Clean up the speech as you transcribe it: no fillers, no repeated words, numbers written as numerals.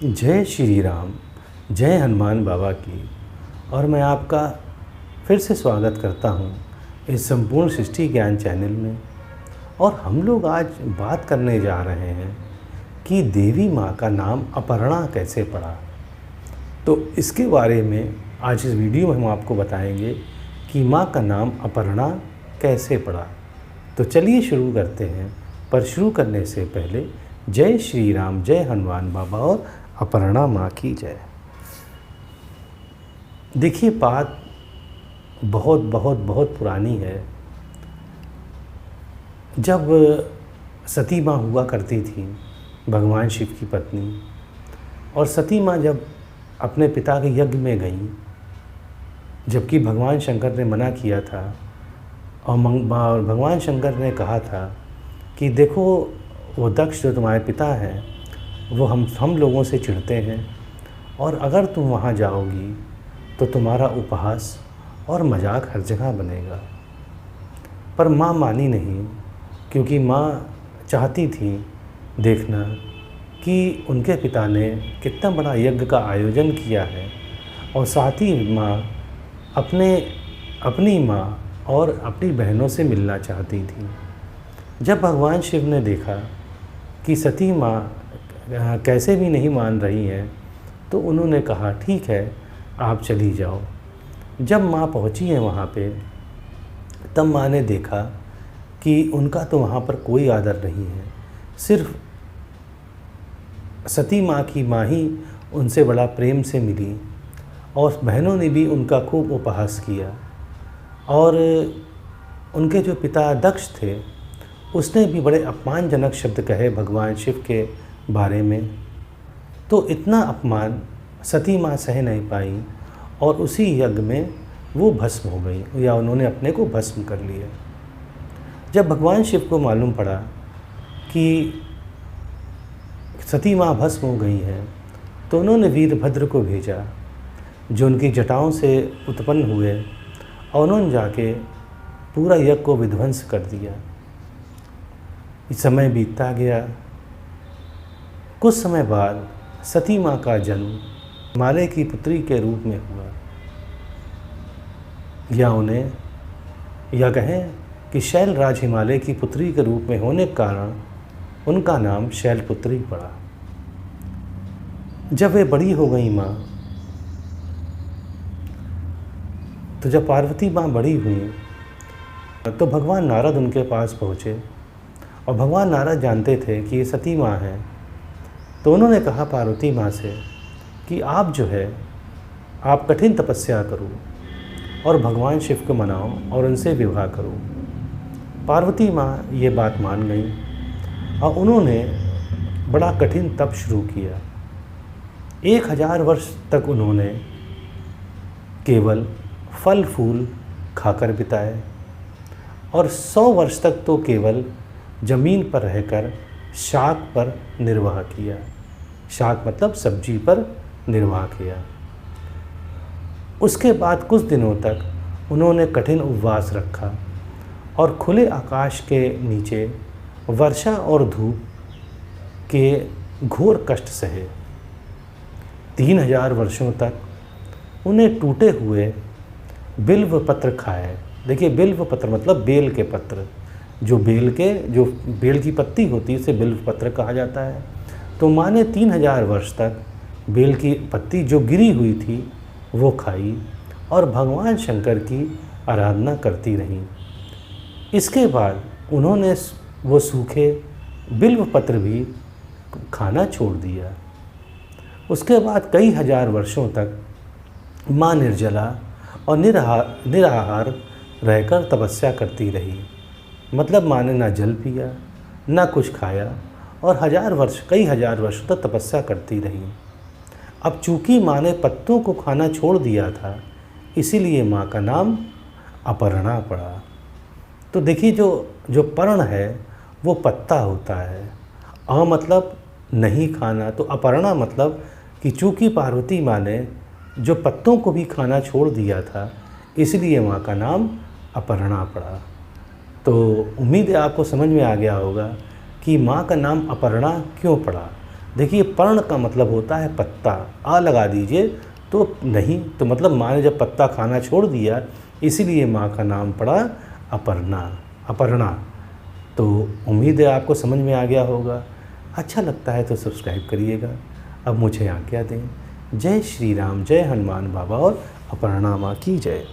जय श्री राम, जय हनुमान बाबा की। और मैं आपका फिर से स्वागत करता हूँ इस संपूर्ण सृष्टि ज्ञान चैनल में। और हम लोग आज बात करने जा रहे हैं कि देवी माँ का नाम अपर्णा कैसे पड़ा। तो इसके बारे में आज इस वीडियो में हम आपको बताएंगे कि माँ का नाम अपर्णा कैसे पड़ा। तो चलिए शुरू करते हैं। पर शुरू करने से पहले जय श्री राम, जय हनुमान बाबा और अपर्णा माँ की जय। देखिए, बात बहुत बहुत बहुत पुरानी है। जब सती माँ हुआ करती थी, भगवान शिव की पत्नी, और सती माँ जब अपने पिता के यज्ञ में गई, जबकि भगवान शंकर ने मना किया था, और भगवान शंकर ने कहा था कि देखो, वो दक्ष जो तुम्हारे पिता हैं वो हम लोगों से चिढ़ते हैं, और अगर तुम वहाँ जाओगी तो तुम्हारा उपहास और मजाक हर जगह बनेगा। पर माँ मानी नहीं, क्योंकि माँ चाहती थी देखना कि उनके पिता ने कितना बड़ा यज्ञ का आयोजन किया है। और साथ ही माँ अपनी माँ और अपनी बहनों से मिलना चाहती थी। जब भगवान शिव ने देखा कि सती माँ कैसे भी नहीं मान रही हैं, तो उन्होंने कहा ठीक है, आप चली जाओ। जब माँ पहुँची है वहाँ पे, तब माँ ने देखा कि उनका तो वहाँ पर कोई आदर नहीं है। सिर्फ सती माँ की माँ ही उनसे बड़ा प्रेम से मिली, और बहनों ने भी उनका खूब उपहास किया। और उनके जो पिता दक्ष थे, उसने भी बड़े अपमानजनक शब्द कहे भगवान शिव के बारे में। तो इतना अपमान सती माँ सह नहीं पाई, और उसी यज्ञ में वो भस्म हो गई, या उन्होंने अपने को भस्म कर लिया। जब भगवान शिव को मालूम पड़ा कि सती माँ भस्म हो गई हैं, तो उन्होंने वीरभद्र को भेजा, जो उनकी जटाओं से उत्पन्न हुए, और उन्होंने जाके पूरा यज्ञ को विध्वंस कर दिया। समय बीतता गया। कुछ समय बाद सती माँ का जन्म हिमालय की पुत्री के रूप में हुआ, या कहें कि शैलराज हिमालय की पुत्री के रूप में होने के कारण उनका नाम शैलपुत्री पड़ा। जब वे बड़ी हो गई माँ, तो जब पार्वती माँ बड़ी हुई, तो भगवान नारद उनके पास पहुँचे, और भगवान नारद जानते थे कि ये सती माँ है। तो उन्होंने कहा पार्वती माँ से कि आप जो है, आप कठिन तपस्या करो और भगवान शिव को मनाओ और उनसे विवाह करो। पार्वती माँ ये बात मान गई, और उन्होंने बड़ा कठिन तप शुरू किया। 1000 वर्ष तक उन्होंने केवल फल फूल खाकर बिताए, और 100 वर्ष तक तो केवल ज़मीन पर रहकर शाक पर निर्वाह किया। शाक मतलब सब्जी पर निर्वाह किया। उसके बाद कुछ दिनों तक उन्होंने कठिन उपवास रखा, और खुले आकाश के नीचे वर्षा और धूप के घोर कष्ट सहे। 3000 वर्षों तक उन्हें टूटे हुए बिल्व पत्र खाए। देखिए, बिल्व पत्र मतलब बेल के पत्र, जो बेल की पत्ती होती है उसे बिल्व पत्र कहा जाता है। तो माँ ने 3000 वर्ष तक बेल की पत्ती जो गिरी हुई थी वो खाई, और भगवान शंकर की आराधना करती रहीं। इसके बाद उन्होंने वो सूखे बिल्व पत्र भी खाना छोड़ दिया। उसके बाद कई हजार वर्षों तक माँ निर्जला और निराहार रहकर तपस्या करती रही। मतलब माँ ने ना जल पिया, ना कुछ खाया, और कई हजार वर्षों तक तपस्या करती रही। अब चूँकि माँ ने पत्तों को खाना छोड़ दिया था, इसीलिए माँ का नाम अपर्णा पड़ा। तो देखिए, जो पर्ण है वो पत्ता होता है। मतलब नहीं खाना, तो अपर्णा मतलब कि चूँकि पार्वती माँ ने जो पत्तों को भी खाना छोड़ दिया था, इसलिए माँ का नाम अपर्णा पड़ा। तो उम्मीद है आपको समझ में आ गया होगा कि माँ का नाम अपर्णा क्यों पड़ा। देखिए पर्ण का मतलब होता है पत्ता, आ लगा दीजिए तो नहीं, तो मतलब माँ ने जब पत्ता खाना छोड़ दिया इसीलिए माँ का नाम पड़ा अपर्णा। तो उम्मीद है आपको समझ में आ गया होगा। अच्छा लगता है तो सब्सक्राइब करिएगा। अब मुझे आज्ञा दें। जय श्री राम, जय हनुमान बाबा और अपर्णा माँ की जय।